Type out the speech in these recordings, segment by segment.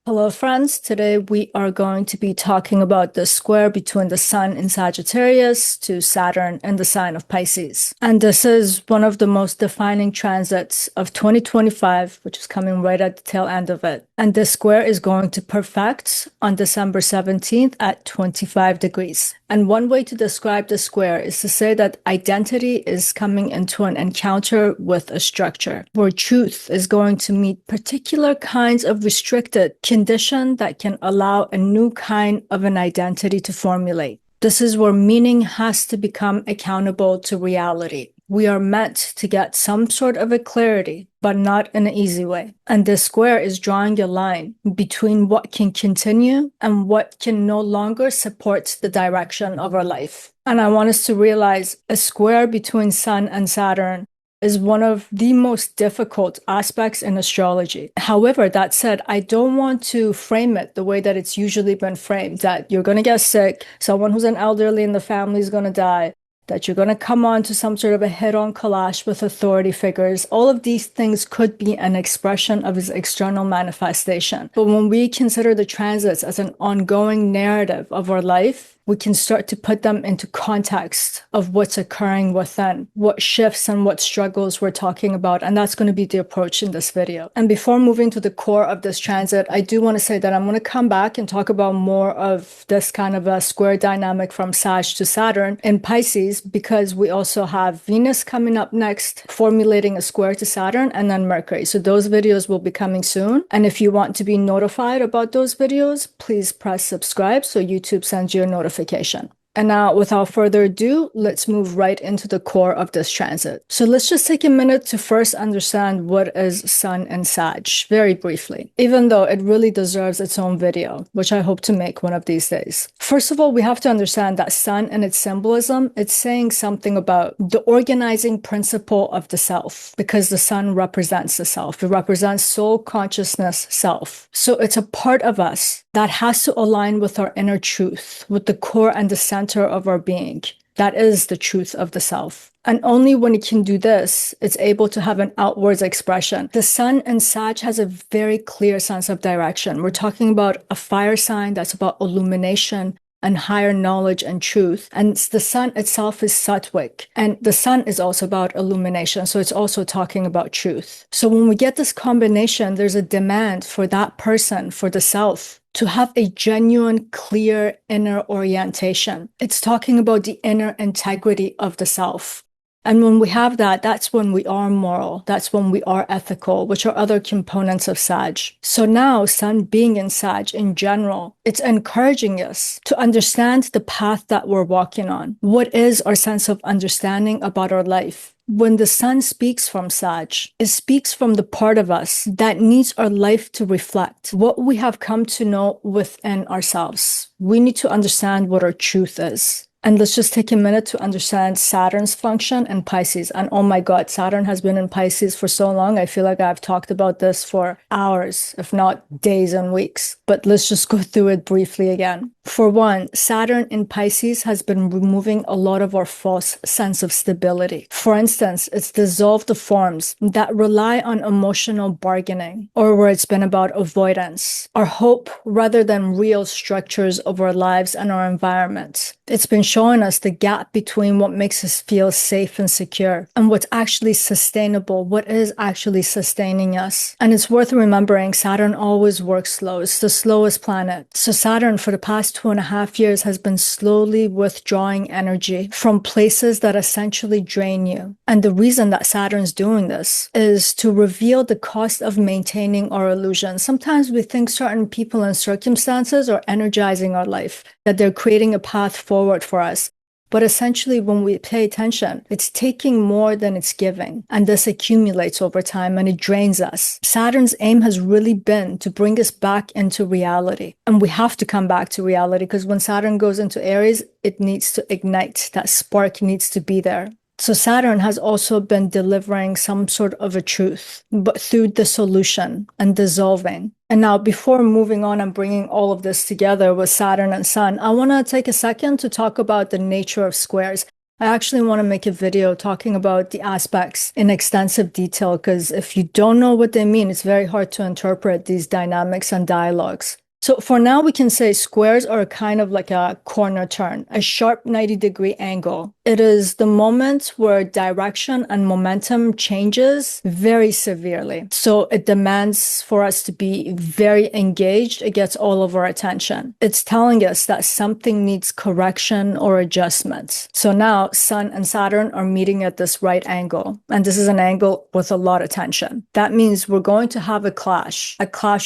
Hello, friends. Today we are going to be talking about the square between the Sun in Sagittarius to Saturn in the sign of Pisces. And this is one of the most defining transits of 2025, which is coming right at the tail end of it. And this square is going to perfect on December 17th at 25 degrees. And one way to describe the square is to say that identity is coming into an encounter with a structure, where truth is going to meet particular kinds of restricted condition that can allow a new kind of an identity to formulate. This is where meaning has to become accountable to reality. We are meant to get some sort of a clarity, but not in an easy way. And this square is drawing a line between what can continue and what can no longer support the direction of our life. And I want us to realize a square between Sun and Saturn is one of the most difficult aspects in astrology. However, that said, I don't want to frame it the way that it's usually been framed, that you're going to get sick, someone who's an elderly in the family is going to die, that you're going to come on to some sort of a head-on clash with authority figures. All of these things could be an expression of his external manifestation. But when we consider the transits as an ongoing narrative of our life, we can start to put them into context of what's occurring within, what shifts and what struggles we're talking about. And that's going to be the approach in this video. And before moving to the core of this transit, I do want to say that I'm going to come back and talk about more of this kind of a square dynamic from Sag to Saturn in Pisces, because we also have Venus coming up next, formulating a square to Saturn, and then Mercury. So those videos will be coming soon. And if you want to be notified about those videos, please press subscribe so YouTube sends you a notification. And now, without further ado, let's move right into the core of this transit. So let's just take a minute to first understand what is Sun and Sag, very briefly, even though it really deserves its own video, which I hope to make one of these days. First of all, we have to understand that Sun and its symbolism, it's saying something about the organizing principle of the self, because the Sun represents the self. It represents soul, consciousness, self. So it's a part of us that has to align with our inner truth, with the core and the center of our being. That is the truth of the self. And only when it can do this, it's able to have an outwards expression. The Sun in Sag has a very clear sense of direction. We're talking about a fire sign that's about illumination and higher knowledge and truth. And the Sun itself is Sattvic. And the Sun is also about illumination. So it's also talking about truth. So when we get this combination, there's a demand for that person, for the self, to have a genuine, clear inner orientation. It's talking about the inner integrity of the self. And when we have that, that's when we are moral. That's when we are ethical, which are other components of Sag. So now, Sun being in Sag in general, it's encouraging us to understand the path that we're walking on. What is our sense of understanding about our life? When the Sun speaks from Sag, it speaks from the part of us that needs our life to reflect what we have come to know within ourselves. We need to understand what our truth is. And let's just take a minute to understand Saturn's function in Pisces. And oh my God, Saturn has been in Pisces for so long. I feel like I've talked about this for hours, if not days and weeks. But let's just go through it briefly again. For one, Saturn in Pisces has been removing a lot of our false sense of stability. For instance, it's dissolved the forms that rely on emotional bargaining, or where it's been about avoidance, our hope rather than real structures of our lives and our environments. It's been showing us the gap between what makes us feel safe and secure and what's actually sustainable, what is actually sustaining us. And it's worth remembering Saturn always works slow. It's the slowest planet. So Saturn for the past 2.5 years has been slowly withdrawing energy from places that essentially drain you. And the reason that Saturn's doing this is to reveal the cost of maintaining our illusions. Sometimes we think certain people and circumstances are energizing our life, that they're creating a path forward for us. But essentially, when we pay attention, it's taking more than it's giving. And this accumulates over time and it drains us. Saturn's aim has really been to bring us back into reality. And we have to come back to reality because when Saturn goes into Aries, it needs to ignite. That spark needs to be there. So Saturn has also been delivering some sort of a truth, but through dissolution and dissolving. And now, before moving on and bringing all of this together with Saturn and Sun, I want to take a second to talk about the nature of squares. I actually want to make a video talking about the aspects in extensive detail because if you don't know what they mean, it's very hard to interpret these dynamics and dialogues. So for now, we can say squares are kind of like a corner turn, a sharp 90-degree angle. It is the moment where direction and momentum changes very severely. So it demands for us to be very engaged. It gets all of our attention. It's telling us that something needs correction or adjustment. So now Sun and Saturn are meeting at this right angle. And this is an angle with a lot of tension. That means we're going to have a clash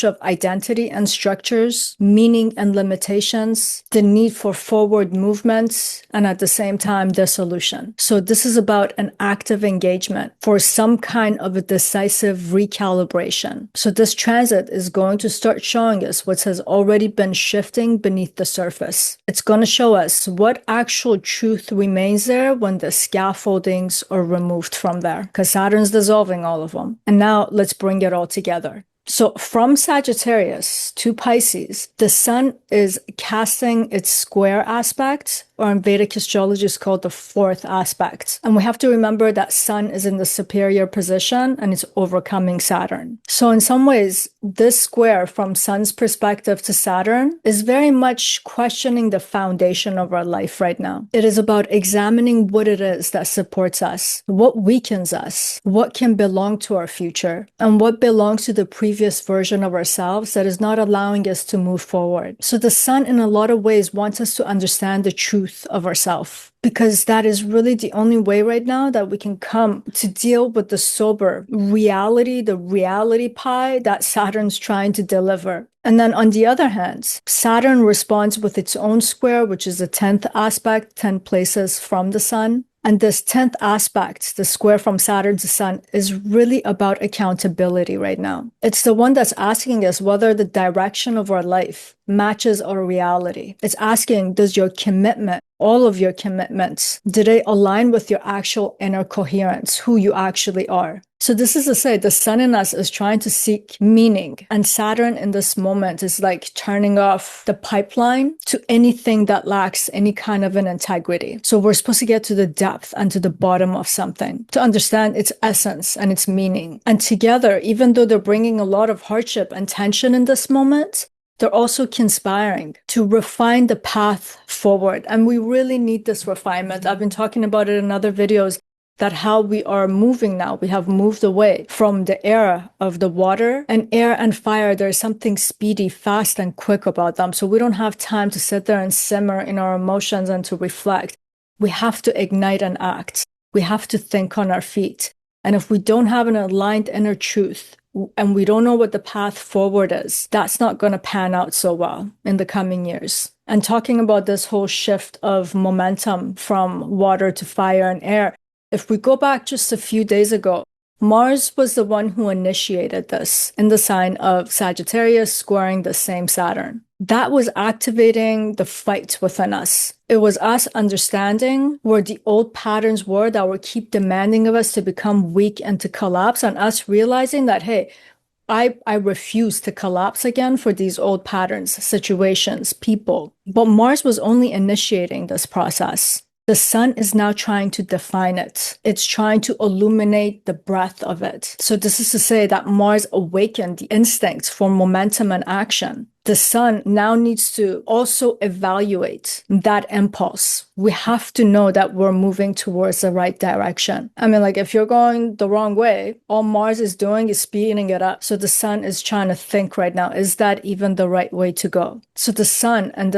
of identity and structures, meaning and limitations, the need for forward movements, and at the same time, dissolution. So this is about an active engagement for some kind of a decisive recalibration. So this transit is going to start showing us what has already been shifting beneath the surface. It's going to show us what actual truth remains there when the scaffoldings are removed from there, because Saturn's dissolving all of them. And now let's bring it all together. So from Sagittarius to Pisces, the sun is casting its square aspect, or in Vedic astrology is called the fourth aspect. And we have to remember that sun is in the superior position and it's overcoming Saturn. So in some ways, this square from sun's perspective to Saturn is very much questioning the foundation of our life right now. It is about examining what it is that supports us, what weakens us, what can belong to our future, and what belongs to the previous version of ourselves that is not allowing us to move forward. So the sun in a lot of ways wants us to understand the truth of ourselves, because that is really the only way right now that we can come to deal with the sober reality, the reality pie that Saturn's trying to deliver. And then on the other hand, Saturn responds with its own square, which is the 10th aspect, 10 places from the sun. And this 10th aspect, the square from Saturn to Sun, is really about accountability right now. It's the one that's asking us whether the direction of our life matches our reality. It's asking, does your commitment, all of your commitments, do they align with your actual inner coherence, who you actually are? So this is to say, the sun in us is trying to seek meaning, and Saturn in this moment is like turning off the pipeline to anything that lacks any kind of an integrity. So we're supposed to get to the depth and to the bottom of something to understand its essence and its meaning. And together, even though they're bringing a lot of hardship and tension in this moment, they're also conspiring to refine the path forward. And we really need this refinement. I've been talking about it in other videos, that how we are moving now. We have moved away from the era of the water, and air and fire. There's something speedy, fast, and quick about them. So we don't have time to sit there and simmer in our emotions and to reflect. We have to ignite and act. We have to think on our feet. And if we don't have an aligned inner truth, and we don't know what the path forward is, that's not going to pan out so well in the coming years. And talking about this whole shift of momentum from water to fire and air, if we go back just a few days ago, Mars was the one who initiated this in the sign of Sagittarius, squaring the same Saturn. That was activating the fight within us. It was us understanding where the old patterns were that would keep demanding of us to become weak and to collapse, and us realizing that, hey, I refuse to collapse again for these old patterns, situations, people. But Mars was only initiating this process. The sun is now trying to define it. It's trying to illuminate the breadth of it. So this is to say that Mars awakened the instincts for momentum and action. The sun now needs to also evaluate that impulse. We have to know that we're moving towards the right direction. I mean, like if you're going the wrong way, all Mars is doing is speeding it up. So the sun is trying to think right now, is that even the right way to go? So the sun and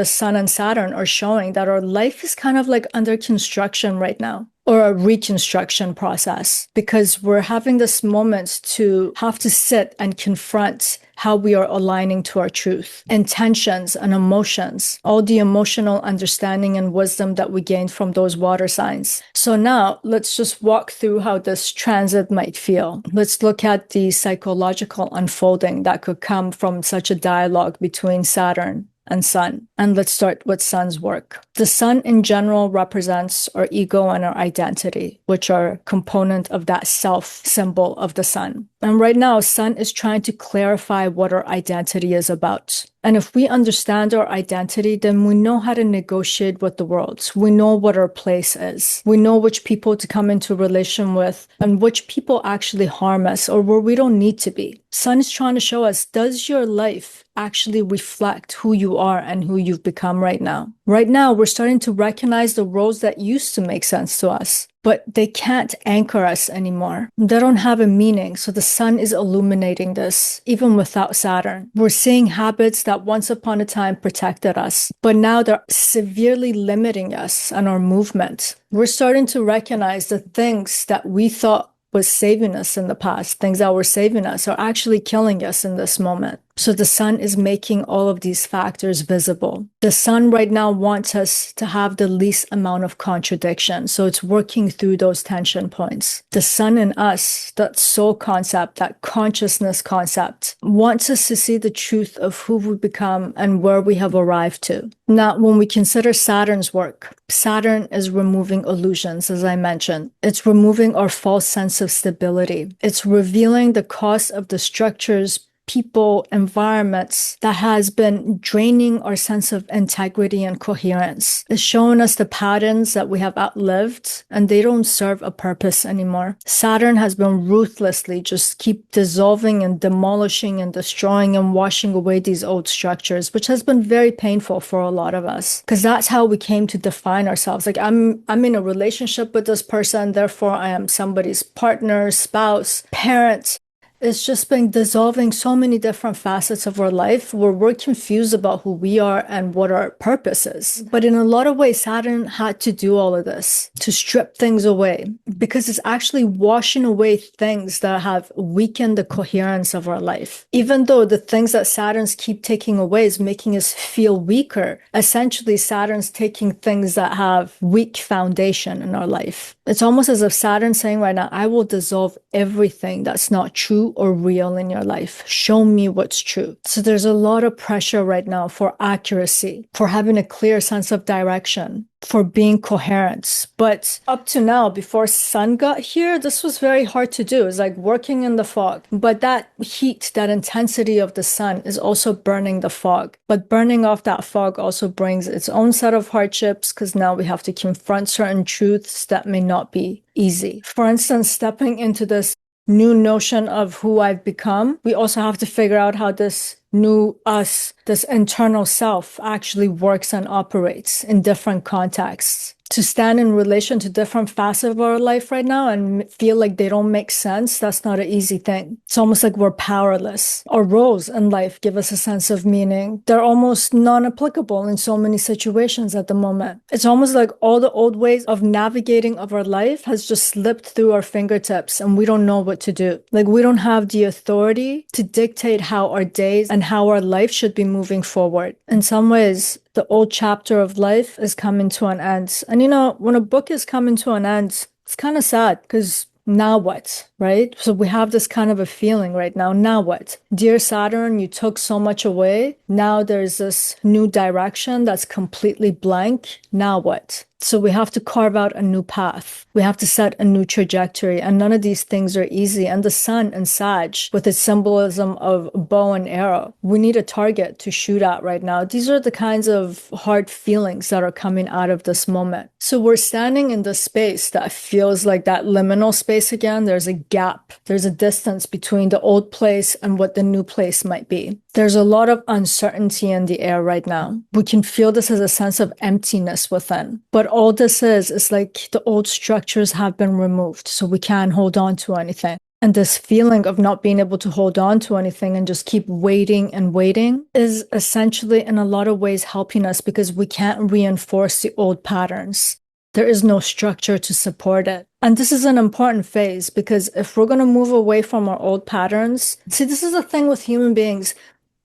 Saturn are showing that our life is kind of like under construction right now, or a reconstruction process, because we're having this moment to have to sit and confront how we are aligning to our truth, intentions and emotions, all the emotional understanding and wisdom that we gained from those water signs. So now let's just walk through how this transit might feel. Let's look at the psychological unfolding that could come from such a dialogue between Saturn and Sun. And let's start with Sun's work. The Sun in general represents our ego and our identity, which are a component of that self symbol of the Sun. And right now, Sun is trying to clarify what our identity is about. And if we understand our identity, then we know how to negotiate with the world. We know what our place is. We know which people to come into relation with and which people actually harm us or where we don't need to be. Sun is trying to show us, does your life actually reflect who you are and who you've become right now? Right now, we're starting to recognize the roles that used to make sense to us, but they can't anchor us anymore. They don't have a meaning. So the Sun is illuminating this, even without Saturn. We're seeing habits that once upon a time protected us, but now they're severely limiting us and our movement. We're starting to recognize the things that we thought was saving us in the past, things that were saving us are actually killing us in this moment. So the Sun is making all of these factors visible. The Sun right now wants us to have the least amount of contradiction. So it's working through those tension points. The Sun in us, that soul concept, that consciousness concept, wants us to see the truth of who we become and where we have arrived to. Now, when we consider Saturn's work, Saturn is removing illusions, as I mentioned. It's removing our false sense of stability. It's revealing the cost of the structures, people, environments that has been draining our sense of integrity and coherence. It's showing us the patterns that we have outlived and they don't serve a purpose anymore. Saturn has been ruthlessly just keep dissolving and demolishing and destroying and washing away these old structures, which has been very painful for a lot of us because that's how we came to define ourselves. Like I'm in a relationship with this person, therefore I am somebody's partner, spouse, parent. It's just been dissolving so many different facets of our life where we're confused about who we are and what our purpose is. But in a lot of ways, Saturn had to do all of this to strip things away because it's actually washing away things that have weakened the coherence of our life. Even though the things that Saturn's keep taking away is making us feel weaker, essentially Saturn's taking things that have weak foundation in our life. It's almost as if Saturn's saying right now, I will dissolve everything that's not true or real in your life. Show me what's true. So there's a lot of pressure right now for accuracy, for having a clear sense of direction, for being coherent. But up to now, before Sun got here, this was very hard to do. It's like working in the fog. But that heat, that intensity of the Sun is also burning the fog. But burning off that fog also brings its own set of hardships because now we have to confront certain truths that may not be easy. For instance, stepping into this new notion of who I've become, we also have to figure out how this new us, this internal self actually works and operates in different contexts. To stand in relation to different facets of our life right now and feel like they don't make sense, that's not an easy thing. It's almost like we're powerless. Our roles in life give us a sense of meaning. They're almost non-applicable in so many situations at the moment. It's almost like all the old ways of navigating of our life has just slipped through our fingertips and we don't know what to do. Like we don't have the authority to dictate how our days and how our life should be moving forward. In some ways, the old chapter of life is coming to an end. And when a book is coming to an end, it's kind of sad because now what, right? So we have this kind of a feeling right now. Now what? Dear Saturn, you took so much away. Now there's this new direction that's completely blank. Now what? So we have to carve out a new path. We have to set a new trajectory. And none of these things are easy. And the Sun and Sag, with its symbolism of bow and arrow, we need a target to shoot at right now. These are the kinds of hard feelings that are coming out of this moment. So we're standing in the space that feels like that liminal space again. There's a gap. There's a distance between the old place and what the new place might be. There's a lot of uncertainty in the air right now. We can feel this as a sense of emptiness within. But all this is like the old structures have been removed, so we can't hold on to anything. And this feeling of not being able to hold on to anything and just keep waiting and waiting is essentially in a lot of ways helping us because we can't reinforce the old patterns. There is no structure to support it. And this is an important phase because if we're going to move away from our old patterns, see, this is the thing with human beings.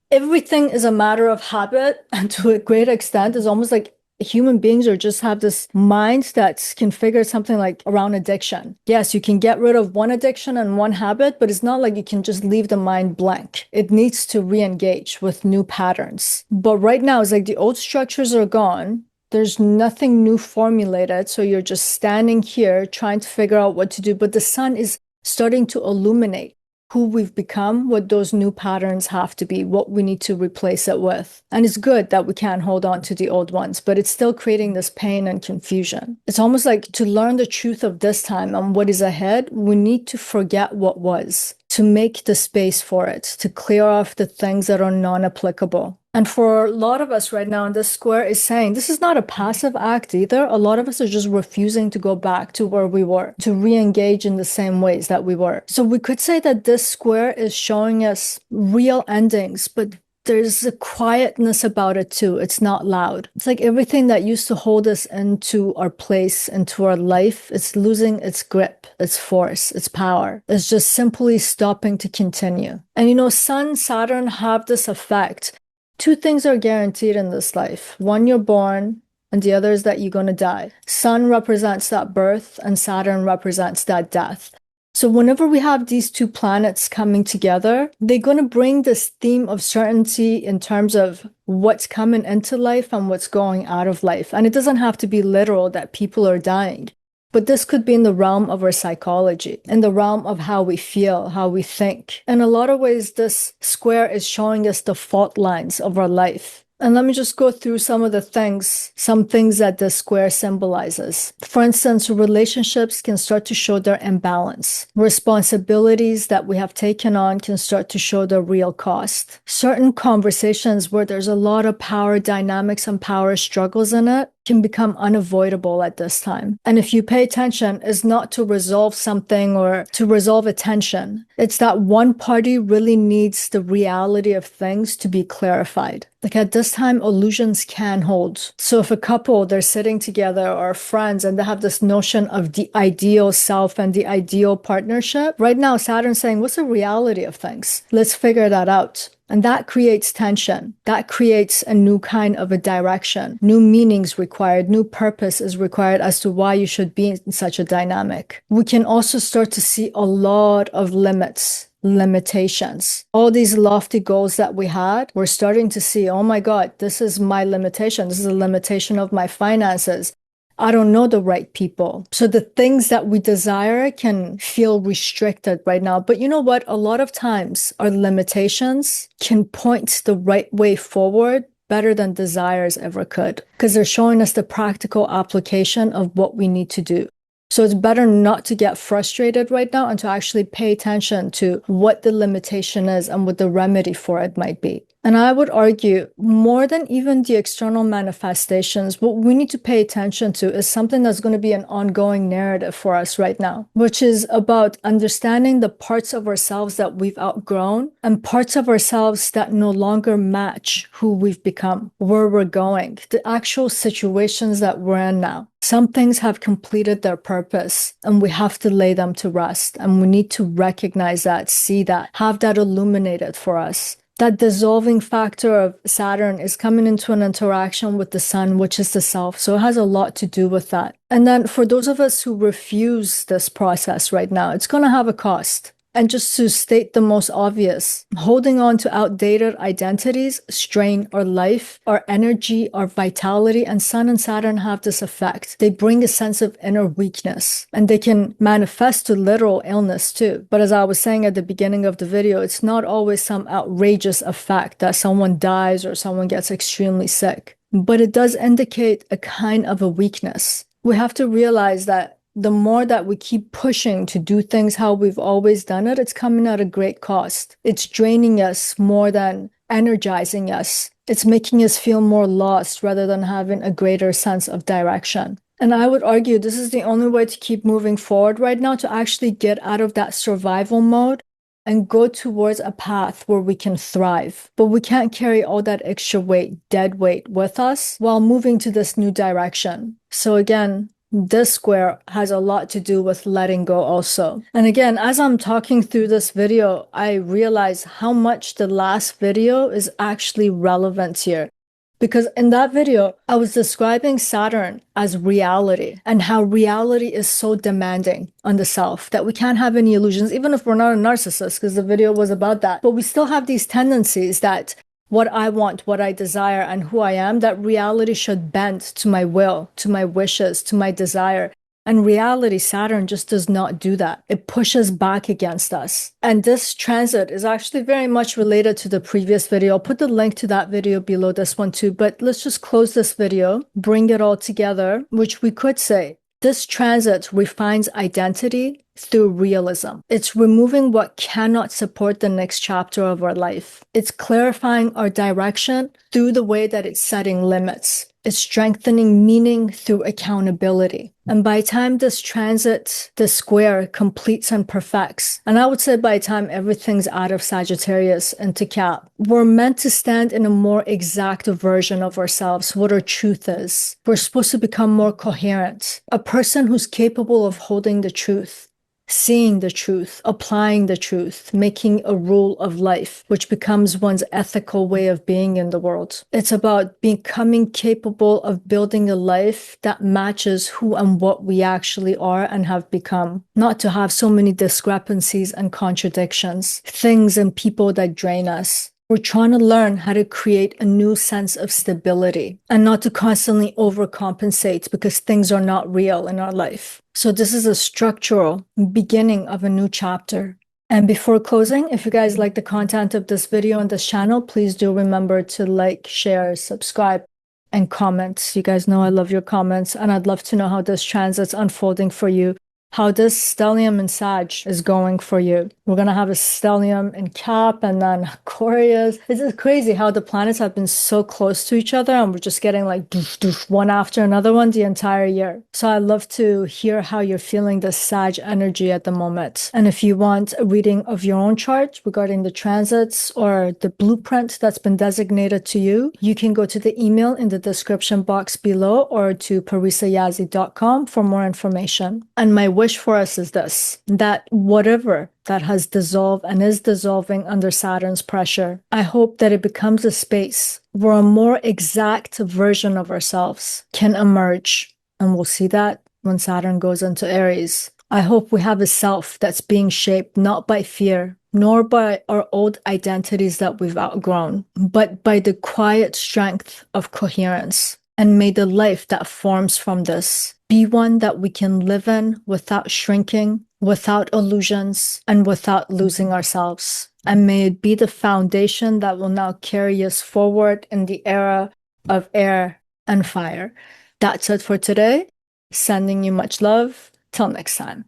Everything is a matter of habit, and to a great extent, it's almost like human beings are just have this mind that's configured something like around addiction. Yes, you can get rid of one addiction and one habit, but it's not like you can just leave the mind blank. It needs to re-engage with new patterns. But right now, it's like the old structures are gone. There's nothing new formulated. So you're just standing here trying to figure out what to do. But the Sun is starting to illuminate. who we've become, what those new patterns have to be, what we need to replace it with. And it's good that we can't hold on to the old ones, but it's still creating this pain and confusion. It's almost like to learn the truth of this time and what is ahead, we need to forget what was, to make the space for it, to clear off the things that are non-applicable. And for a lot of us right now, this square is saying this is not a passive act either. A lot of us are just refusing to go back to where we were, to re-engage in the same ways that we were. So we could say that this square is showing us real endings, but there's a quietness about it too. It's not loud. It's like everything that used to hold us into our place, into our life, it's losing its grip, its force, its power. It's just simply stopping to continue. And you know, Sun, Saturn have this effect. Two things are guaranteed in this life. One, you're born, and the other is that you're going to die. Sun represents that birth, and Saturn represents that death. So whenever we have these two planets coming together, they're going to bring this theme of certainty in terms of what's coming into life and what's going out of life. And it doesn't have to be literal that people are dying. But this could be in the realm of our psychology, in the realm of how we feel, how we think. In a lot of ways, this square is showing us the fault lines of our life. And let me just go through some things that this square symbolizes. For instance, relationships can start to show their imbalance. Responsibilities that we have taken on can start to show their real cost. Certain conversations where there's a lot of power dynamics and power struggles in it can become unavoidable at this time. And if you pay attention, it's not to resolve something or to resolve a tension. It's that one party really needs the reality of things to be clarified. Like at this time, illusions can hold. So if a couple, they're sitting together or friends and they have this notion of the ideal self and the ideal partnership, right now Saturn's saying, what's the reality of things? Let's figure that out. And that creates tension. That creates a new kind of a direction. New meanings required, new purpose is required as to why you should be in such a dynamic. We can also start to see a lot of limitations. All these lofty goals that we had, we're starting to see, oh my God, this is my limitation. This is a limitation of my finances. I don't know the right people. So the things that we desire can feel restricted right now. But you know what? A lot of times our limitations can point the right way forward better than desires ever could, because they're showing us the practical application of what we need to do. So it's better not to get frustrated right now and to actually pay attention to what the limitation is and what the remedy for it might be. And I would argue more than even the external manifestations, what we need to pay attention to is something that's going to be an ongoing narrative for us right now, which is about understanding the parts of ourselves that we've outgrown and parts of ourselves that no longer match who we've become, where we're going, the actual situations that we're in now. Some things have completed their purpose and we have to lay them to rest. And we need to recognize that, see that, have that illuminated for us. That dissolving factor of Saturn is coming into an interaction with the sun, which is the self. So it has a lot to do with that. And then for those of us who refuse this process right now, it's going to have a cost. And just to state the most obvious, holding on to outdated identities strain our life, our energy, our vitality, and Sun and Saturn have this effect. They bring a sense of inner weakness, and they can manifest to literal illness too. But as I was saying at the beginning of the video, it's not always some outrageous effect that someone dies or someone gets extremely sick. But it does indicate a kind of a weakness. We have to realize that the more that we keep pushing to do things how we've always done it, it's coming at a great cost. It's draining us more than energizing us. It's making us feel more lost rather than having a greater sense of direction. And I would argue this is the only way to keep moving forward right now, to actually get out of that survival mode and go towards a path where we can thrive. But we can't carry all that extra weight, dead weight with us while moving to this new direction. So again, this square has a lot to do with letting go also. And again, as I'm talking through this video, I realize how much the last video is actually relevant here. Because in that video, I was describing Saturn as reality and how reality is so demanding on the self that we can't have any illusions, even if we're not a narcissist, because the video was about that. But we still have these tendencies that what I want, what I desire, and who I am, that reality should bend to my will, to my wishes, to my desire. And reality, Saturn just does not do that. It pushes back against us. And this transit is actually very much related to the previous video. I'll put the link to that video below this one too, but let's just close this video, bring it all together, which we could say this transit refines identity through realism. It's removing what cannot support the next chapter of our life. It's clarifying our direction through the way that it's setting limits. It's strengthening meaning through accountability. And by the time this transit, the square completes and perfects, and I would say by the time everything's out of Sagittarius into Cap, we're meant to stand in a more exact version of ourselves, what our truth is. We're supposed to become more coherent, a person who's capable of holding the truth, seeing the truth, applying the truth, making a rule of life, which becomes one's ethical way of being in the world. It's about becoming capable of building a life that matches who and what we actually are and have become. Not to have so many discrepancies and contradictions, things and people that drain us. We're trying to learn how to create a new sense of stability and not to constantly overcompensate because things are not real in our life. So this is a structural beginning of a new chapter. And before closing, if you guys like the content of this video and this channel, please do remember to like, share, subscribe, and comment. You guys know I love your comments, and I'd love to know how this transit's unfolding for you, how this stellium in Sag is going for you. We're going to have a stellium in Cap and then Aquarius. It's just crazy how the planets have been so close to each other and we're just getting like doof, doof, one after another one the entire year. So I'd love to hear how you're feeling the Sag energy at the moment. And if you want a reading of your own chart regarding the transits or the blueprint that's been designated to you, you can go to the email in the description box below or to parisayazi.com for more information. And my wish for us is this, that whatever that has dissolved and is dissolving under Saturn's pressure, I hope that it becomes a space where a more exact version of ourselves can emerge. And we'll see that when Saturn goes into Aries. I hope we have a self that's being shaped not by fear, nor by our old identities that we've outgrown, but by the quiet strength of coherence. And may the life that forms from this be one that we can live in without shrinking, without illusions, and without losing ourselves. And may it be the foundation that will now carry us forward in the era of air and fire. That's it for today. Sending you much love. Till next time.